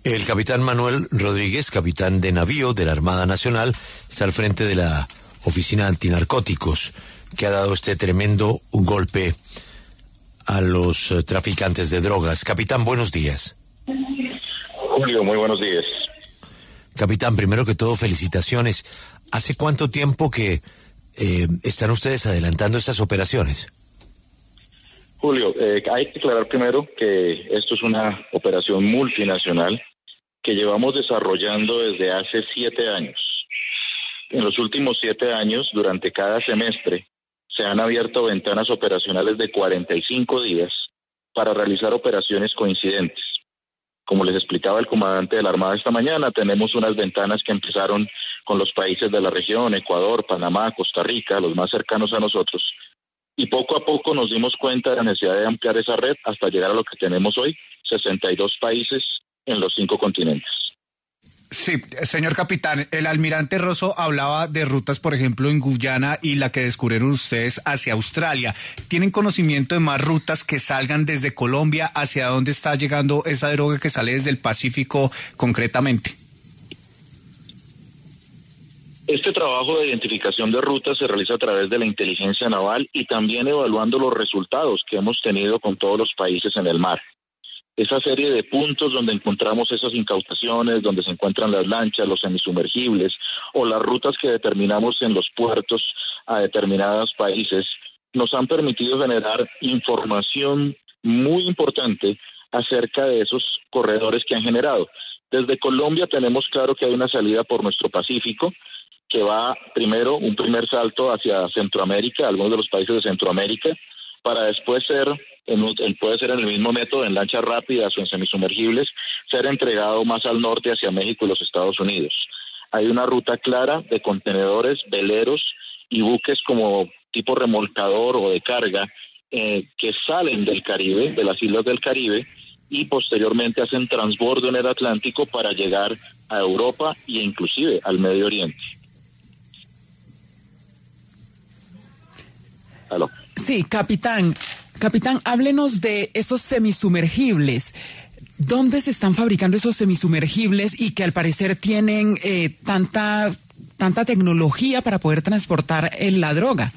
El capitán Manuel Rodríguez, capitán de navío de la Armada Nacional, está al frente de la Oficina Antinarcóticos, que ha dado este tremendo golpe a los traficantes de drogas. Capitán, buenos días. Julio, muy buenos días. Capitán, primero que todo, felicitaciones. ¿Hace cuánto tiempo que están ustedes adelantando estas operaciones? Julio, hay que aclarar primero que esto es una operación multinacional que llevamos desarrollando desde hace 7 años. En los últimos 7 años, durante cada semestre, se han abierto ventanas operacionales de 45 días para realizar operaciones coincidentes. Como les explicaba el comandante de la Armada esta mañana, tenemos unas ventanas que empezaron con los países de la región, Ecuador, Panamá, Costa Rica, los más cercanos a nosotros, y poco a poco nos dimos cuenta de la necesidad de ampliar esa red hasta llegar a lo que tenemos hoy, 62 países en los 5 continentes. Sí, señor capitán, el almirante Rosso hablaba de rutas, por ejemplo, en Guyana y la que descubrieron ustedes hacia Australia. ¿Tienen conocimiento de más rutas que salgan desde Colombia? ¿Hacia dónde está llegando esa droga que sale desde el Pacífico concretamente? Este trabajo de identificación de rutas se realiza a través de la inteligencia naval y también evaluando los resultados que hemos tenido con todos los países en el mar. Esa serie de puntos donde encontramos esas incautaciones, donde se encuentran las lanchas, los semisumergibles o las rutas que determinamos en los puertos a determinados países, nos han permitido generar información muy importante acerca de esos corredores que han generado. Desde Colombia tenemos claro que hay una salida por nuestro Pacífico, que va primero, un primer salto hacia Centroamérica, algunos de los países de Centroamérica, para después puede ser en el mismo método, en lanchas rápidas o en semisumergibles, ser entregado más al norte hacia México y los Estados Unidos. Hay una ruta clara de contenedores, veleros y buques como tipo remolcador o de carga que salen del Caribe, de las islas del Caribe, y posteriormente hacen transbordo en el Atlántico para llegar a Europa e inclusive al Medio Oriente. ¿Aló? Sí, capitán, háblenos de esos semisumergibles. ¿Dónde se están fabricando esos semisumergibles y que al parecer tienen tanta tecnología para poder transportar la droga?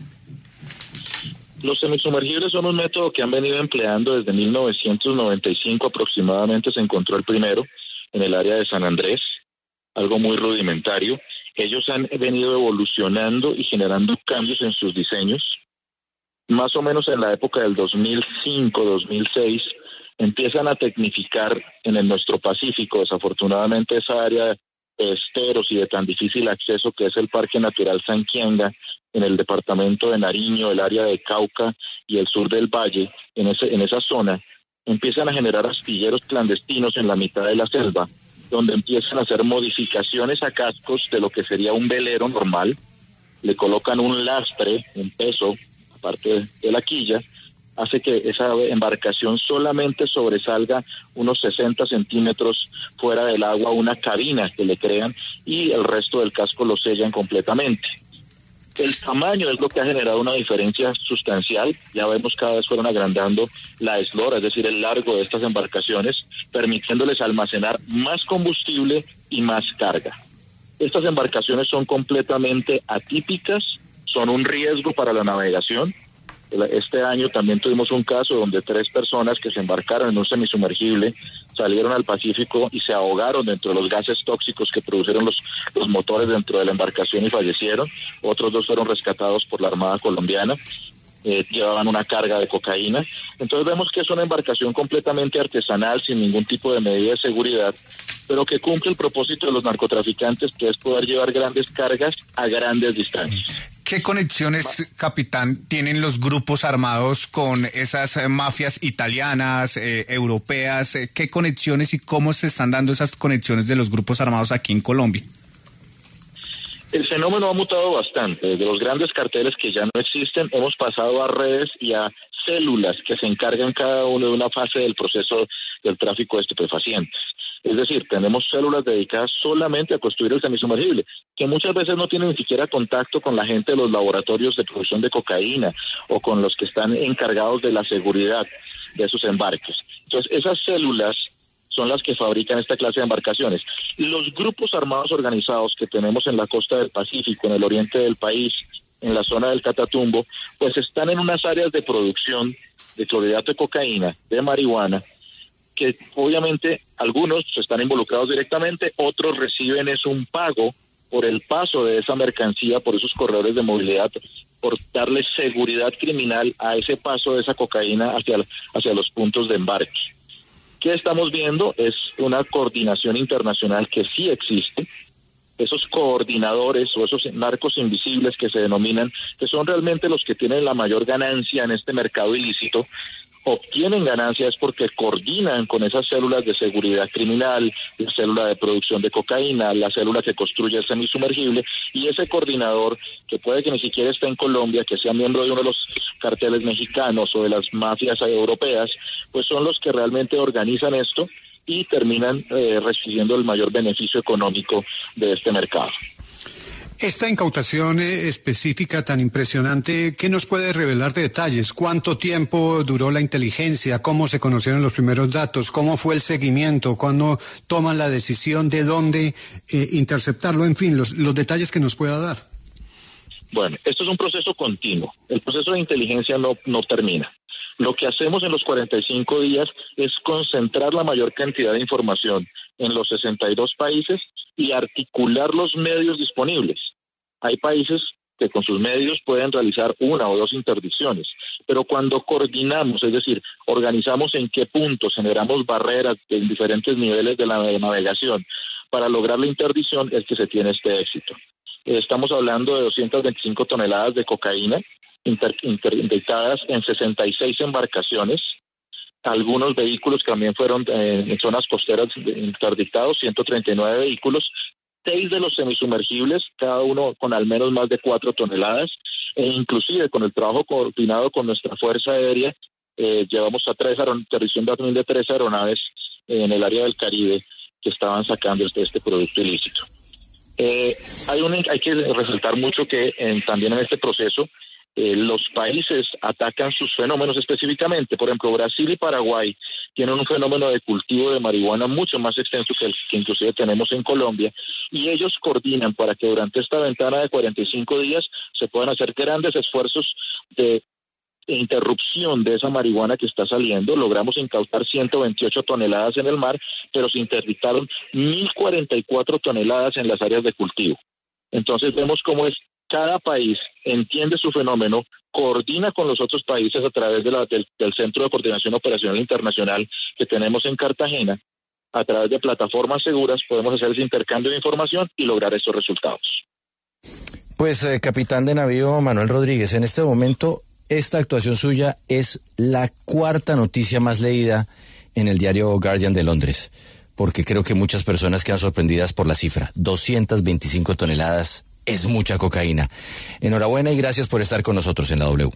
Los semisumergibles son un método que han venido empleando desde 1995 aproximadamente. Se encontró el primero en el área de San Andrés, algo muy rudimentario. Ellos han venido evolucionando y generando cambios en sus diseños. Más o menos en la época del 2005-2006, empiezan a tecnificar en nuestro Pacífico, desafortunadamente esa área de esteros y de tan difícil acceso que es el Parque Natural Sanquianga, en el departamento de Nariño, el área de Cauca y el sur del Valle, en esa zona, empiezan a generar astilleros clandestinos en la mitad de la selva, donde empiezan a hacer modificaciones a cascos de lo que sería un velero normal, le colocan un lastre, un peso, parte de la quilla, hace que esa embarcación solamente sobresalga unos 60 centímetros fuera del agua, una cabina que le crean, y el resto del casco lo sellan completamente. El tamaño es lo que ha generado una diferencia sustancial. Ya vemos cada vez fueron agrandando la eslora, es decir, el largo de estas embarcaciones, permitiéndoles almacenar más combustible y más carga. Estas embarcaciones son completamente atípicas, son un riesgo para la navegación. Este año también tuvimos un caso donde 3 personas que se embarcaron en un semisumergible salieron al Pacífico y se ahogaron dentro de los gases tóxicos que produjeron los motores dentro de la embarcación y fallecieron. Otros 2 fueron rescatados por la Armada colombiana, llevaban una carga de cocaína. Entonces vemos que es una embarcación completamente artesanal, sin ningún tipo de medida de seguridad, pero que cumple el propósito de los narcotraficantes, que es poder llevar grandes cargas a grandes distancias. ¿Qué conexiones, capitán, tienen los grupos armados con esas mafias italianas, europeas? ¿Qué conexiones y cómo se están dando esas conexiones de los grupos armados aquí en Colombia? El fenómeno ha mutado bastante. Desde los grandes carteles que ya no existen, hemos pasado a redes y a células que se encargan cada uno de una fase del proceso del tráfico de estupefacientes. Es decir, tenemos células dedicadas solamente a construir el semisumergible, que muchas veces no tienen ni siquiera contacto con la gente de los laboratorios de producción de cocaína o con los que están encargados de la seguridad de esos embarques. Entonces, esas células son las que fabrican esta clase de embarcaciones. Los grupos armados organizados que tenemos en la costa del Pacífico, en el oriente del país, en la zona del Catatumbo, pues están en unas áreas de producción de clorhidrato de cocaína, de marihuana, que obviamente algunos están involucrados directamente, otros reciben es un pago por el paso de esa mercancía, por esos corredores de movilidad, por darle seguridad criminal a ese paso de esa cocaína hacia los puntos de embarque. ¿Qué estamos viendo? Es una coordinación internacional que sí existe. Esos coordinadores o esos narcos invisibles que se denominan, que son realmente los que tienen la mayor ganancia en este mercado ilícito, obtienen ganancias porque coordinan con esas células de seguridad criminal, la célula de producción de cocaína, la célula que construye el semisumergible, y ese coordinador, que puede que ni siquiera esté en Colombia, que sea miembro de uno de los carteles mexicanos o de las mafias europeas, pues son los que realmente organizan esto y terminan recibiendo el mayor beneficio económico de este mercado. Esta incautación específica tan impresionante, ¿qué nos puede revelar de detalles? ¿Cuánto tiempo duró la inteligencia? ¿Cómo se conocieron los primeros datos? ¿Cómo fue el seguimiento? ¿Cuándo toman la decisión de dónde interceptarlo? En fin, los detalles que nos pueda dar. Bueno, esto es un proceso continuo. El proceso de inteligencia no termina. Lo que hacemos en los 45 días es concentrar la mayor cantidad de información en los 62 países y articular los medios disponibles. Hay países que con sus medios pueden realizar 1 o 2 interdicciones, pero cuando coordinamos, es decir, organizamos en qué puntos, generamos barreras en diferentes niveles de la navegación para lograr la interdicción, es que se tiene este éxito. Estamos hablando de 225 toneladas de cocaína interdictadas en 66 embarcaciones, algunos vehículos que también fueron en zonas costeras interdictados, 139 vehículos, 6 de los semisumergibles, cada uno con al menos más de 4 toneladas, e inclusive con el trabajo coordinado con nuestra Fuerza Aérea, llevamos a interdicción también de 3 aeronaves en el área del Caribe que estaban sacando este producto ilícito. Hay que resaltar mucho que también en este proceso los países atacan sus fenómenos específicamente. Por ejemplo, Brasil y Paraguay tienen un fenómeno de cultivo de marihuana mucho más extenso que el que inclusive tenemos en Colombia, y ellos coordinan para que durante esta ventana de 45 días se puedan hacer grandes esfuerzos de interrupción de esa marihuana que está saliendo. Logramos incautar 128 toneladas en el mar, pero se interdictaron 1.044 toneladas en las áreas de cultivo. Entonces vemos cómo cada país entiende su fenómeno, coordina con los otros países a través del Centro de Coordinación Operacional Internacional que tenemos en Cartagena. A través de plataformas seguras podemos hacer ese intercambio de información y lograr esos resultados. Pues, capitán de navío Manuel Rodríguez, en este momento esta actuación suya es la 4ª noticia más leída en el diario Guardian de Londres, porque creo que muchas personas quedan sorprendidas por la cifra. 225 toneladas es mucha cocaína. Enhorabuena y gracias por estar con nosotros en la W.